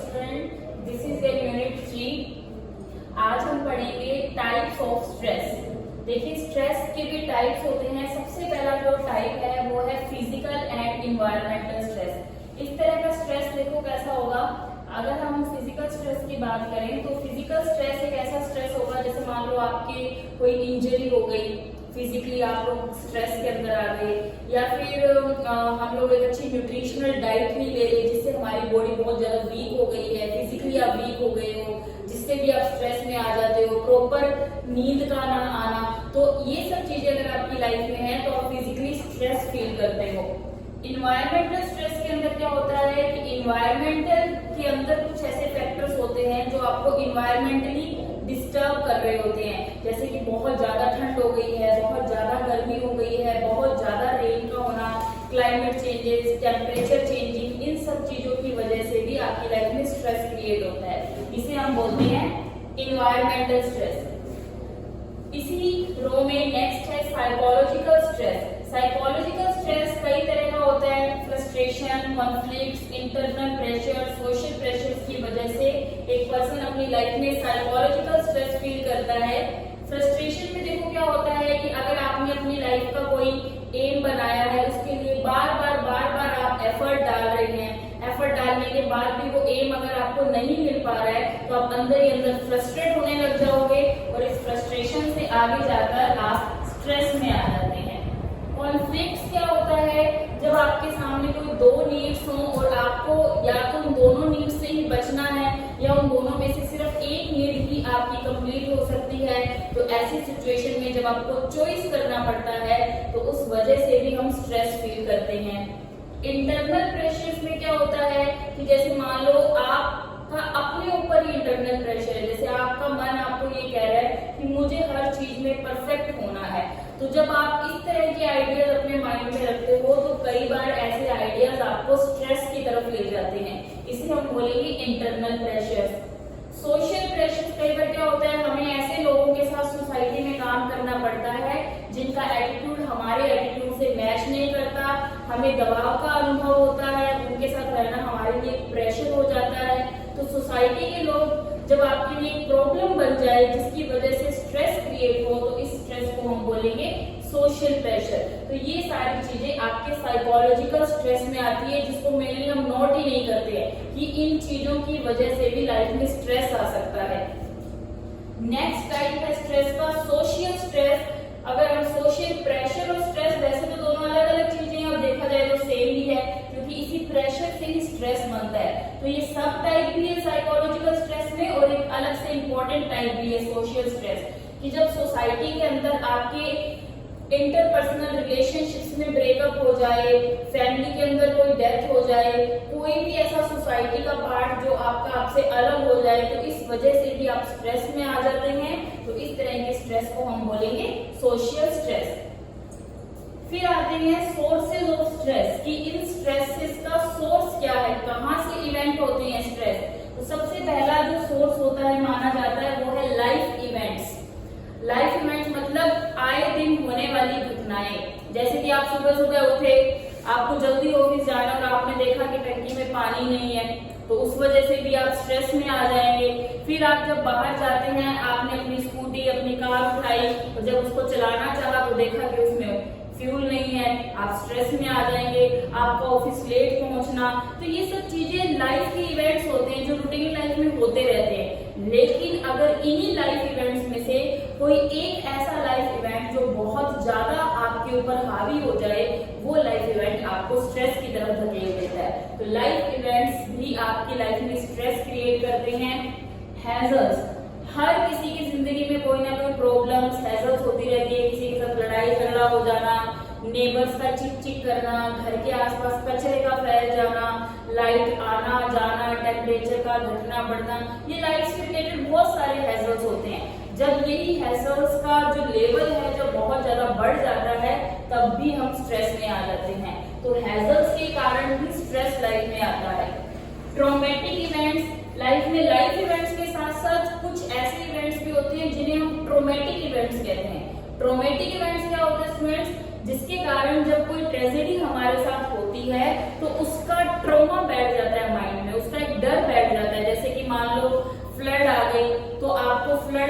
Student, this is your unit 3। आज हम पढ़ेंगे टाइप्स ऑफ स्ट्रेस। देखिए, स्ट्रेस के भी टाइप्स होते हैं। सबसे पहला जो टाइप है वो है फिजिकल एंड इन्वायरमेंटल स्ट्रेस। इस तरह का स्ट्रेस देखो कैसा होगा। अगर हम फिजिकल स्ट्रेस की बात करें तो फिजिकल स्ट्रेस एक ऐसा स्ट्रेस होगा, जैसे मान लो आपके कोई इंजरी हो गई, फिजिकली आप लोग स्ट्रेस के अंदर आ गए, या फिर हम लोग एक अच्छी न्यूट्रिशनल डाइट नहीं ले रहे जिससे हमारी बॉडी बहुत ज्यादा वीक हो गई है, फिजिकली आप वीक हो गए हो, जिससे भी आप स्ट्रेस में आ जाते हो, प्रॉपर नींद का ना आना। तो ये सब चीजें अगर आपकी लाइफ में है तो आप फिजिकली स्ट्रेस फील करते हो। इन्वायरमेंटल स्ट्रेस के अंदर क्या होता है कि इन्वायरमेंटल के अंदर कुछ ऐसे फैक्टर्स होते हैं जो आपको इन्वायरमेंटली डिस्टर्ब कर रहे होते हैं, जैसे कि बहुत ज्यादा ठंड हो गई है, बहुत ज्यादा गर्मी हो गई है, बहुत ज्यादा रेन का होना, क्लाइमेट चेंजेस, टेम्परेचर चेंजिंग, इन सब चीजों की वजह से भी आपकी लाइफ में स्ट्रेस क्रिएट होता है। इसे हम बोलते हैं इन्वायरमेंटल स्ट्रेस। इसी रो में नेक्स्ट है साइकोलॉजिकल स्ट्रेस। साइकोलॉजिकल स्ट्रेस कई तरह का होता है। Frustration, conflict, internal pressure, social pressure की वजह से एक पर्सन अपनी लाइफ में साइकोलॉजिकल स्ट्रेस फील करता है। फ्रस्ट्रेशन में देखो क्या होता है कि अगर आपने अपनी लाइफ का कोई एम बनाया है, उसके लिए बार बार आप एफर्ट डाल रहे हैं, एफर्ट डालने के बाद भी वो एम अगर आपको नहीं मिल पा रहा है तो आप अंदर ही अंदर फ्रस्ट्रेट होने लग जाओगे और इस फ्रस्ट्रेशन से आगे जाकर आप स्ट्रेस में आ जाते हैं। कॉन्फ्लिक्ट क्या होता है, जब आपके सामने कोई दो नीड्स हो और आपको या तो उन दोनों नीड से ही बचना है या उन दोनों में से सिर्फ एक नीड ही आपकी कंप्लीट हो सकती है, तो ऐसी सिचुएशन में जब आपको चॉइस करना पड़ता है तो उस वजह से भी हम स्ट्रेस फील करते हैं। इंटरनल प्रेशर में क्या होता है कि जैसे मान लो आपका अपने ऊपर ही इंटरनल प्रेशर है, जैसे आपका मन आपको ये कह रहा है कि मुझे हर चीज में परफेक्ट होना है, तो जब आप इस तरह के आइडियाज अपने माइंड में रखते हो तो कई बार ऐसे आइडियाज आपको स्ट्रेस की तरफ ले जाते हैं। इसे हम बोलेंगे इंटरनल प्रेशर। सोशल प्रेशर कई बार क्या होता है, हमें ऐसे लोगों के साथ सोसाइटी में काम करना पड़ता है जिनका एटीट्यूड हमारे एटीट्यूड से मैच नहीं करता, हमें दबाव का अनुभव होता है, उनके साथ रहना हमारे लिए प्रेशर हो जाता है। तो सोसाइटी के लोग जब आपके लिए प्रॉब्लम बन जाए जिसकी वजह से स्ट्रेस क्रिएट हो तो इस स्ट्रेस को हम बोलेंगे सोशल प्रेशर। तो ये सारी चीजें आपके साइकोलॉजिकल स्ट्रेस में आती है, जिसको मेनली हम नोट ही नहीं करते हैं कि इन चीजों की वजह से भी लाइफ में स्ट्रेस आ सकता है। नेक्स्ट टाइप है स्ट्रेस का सोशल स्ट्रेस। अगर हम सोशल प्रेशर और स्ट्रेस, वैसे तो दोनों अलग अलग चीजें हैं और देखा जाए तो सेम ही है, क्योंकि इसी प्रेशर से ही स्ट्रेस बनता है। तो ये सब टाइप भी है साइकोलॉजिकल स्ट्रेस में, और एक अलग से इंपॉर्टेंट टाइप भी है सोशल स्ट्रेस, कि जब सोसाइटी के अंदर आपके इंटरपर्सनल रिलेशनशिप्स में ब्रेकअप हो जाए, फैमिली के अंदर कोई डेथ हो जाए, कोई भी ऐसा सोसाइटी का पार्ट जो आपसे अलग हो जाए, तो इस वजह से भी आप स्ट्रेस में आ जाते हैं। तो इस तरह के स्ट्रेस को हम बोलेंगे सोशल स्ट्रेस। फिर आते हैं सोर्सेज ऑफ स्ट्रेस, कि इन स्ट्रेसेस का सोर्स क्या है, कहाँ से इवेंट होते हैं स्ट्रेस। तो सबसे पहला जो सोर्स होता है माना जाता है वो है लाइफ इवेंट्स। लाइफ इवेंट्स मतलब आए दिन होने वाली घटनाएं, जैसे कि आप सुबह सुबह उठे, आपको जल्दी ऑफिस जाना और आपने देखा कि टंकी में पानी नहीं है, तो उस वजह से भी आप स्ट्रेस में आ जाएंगे। फिर आप जब बाहर जाते हैं, आपने अपनी स्कूटी, अपनी कार उठाई और जब उसको चलाना चाहा तो देखा कि उसमें फ्यूल नहीं है, आप स्ट्रेस में आ जाएंगे। आपका ऑफिस लेट पहुंचना, तो ये सब चीजें लाइफ के इवेंट्स होते हैं जो रूटीन लाइफ में होते रहते हैं। लेकिन अगर इन्हीं लाइफ इवेंट्स में से कोई एक ऐसा लाइफ इवेंट जो बहुत ज्यादा आपके ऊपर हावी हो जाए, वो लाइफ इवेंट आपको स्ट्रेस की तरफ धकेल देता है। तो लाइफ इवेंट्स भी आपकी लाइफ में स्ट्रेस क्रिएट करते हैं। हैजर्ड्स, हर किसी की जिंदगी में कोई ना कोई प्रॉब्लम्स, हैजर्ड्स होती रहती है। किसी के साथ लड़ाई झगड़ा हो जाना, नेबर्स का चिक चिक करना, घर के आसपास कचरे का फैल जाना, लाइट आना जाना, टेम्परेचर का घटना बढ़ना, ये लाइफ से रिलेटेड बहुत सारे हैजर्ड्स होते हैं। जब यही हैजर्ड्स का जो लेवल है जो बहुत ज्यादा बढ़ जाता है, तब भी हम स्ट्रेस में आ जाते हैं। तो हैजर्ड्स के कारण भी स्ट्रेस लाइफ में आता है। ट्रॉमेटिक इवेंट्स, लाइफ में लाइफ इवेंट्स के साथ साथ कुछ ऐसे इवेंट्स भी होते हैं जिन्हें हम ट्रॉमेटिक इवेंट्स कहते हैं। ट्रॉमेटिक इवेंट्स क्या होते हैं स्टूडेंट्स, जिसके कारण जब कोई ट्रेजेडी हमारे साथ होती है तो उसका ट्रॉमा बैठ जाता है माइंड में, उसका एक डर बैठ जाता है।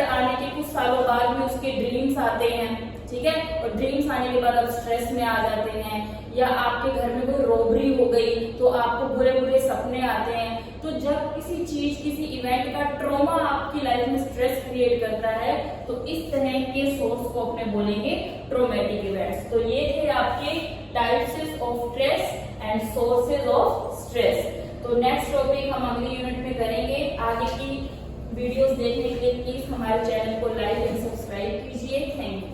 आने के कुछ सालों बाद में उसके ड्रीम्स आते हैं, ठीक है, और ड्रीम्स आने के बाद आप स्ट्रेस में आ जाते हैं, या आपके घर में कोई रॉबरी हो गई तो आपको बुरे बुरे सपने आते हैं। तो जब किसी चीज, किसी इवेंट का ट्रॉमा आपकी लाइफ में स्ट्रेस क्रिएट करता है, तो इस तरह के सोर्स को अपने बोलेंगे ट्रॉमेटिक इवेंट्स। तो ये थे आपके types of stress and sources of stress. तो नेक्स्ट टॉपिक हम अगली यूनिट में करेंगे। आगे की वीडियोस देखने के लिए प्लीज हमारे चैनल को लाइक एंड सब्सक्राइब कीजिए। Thank you.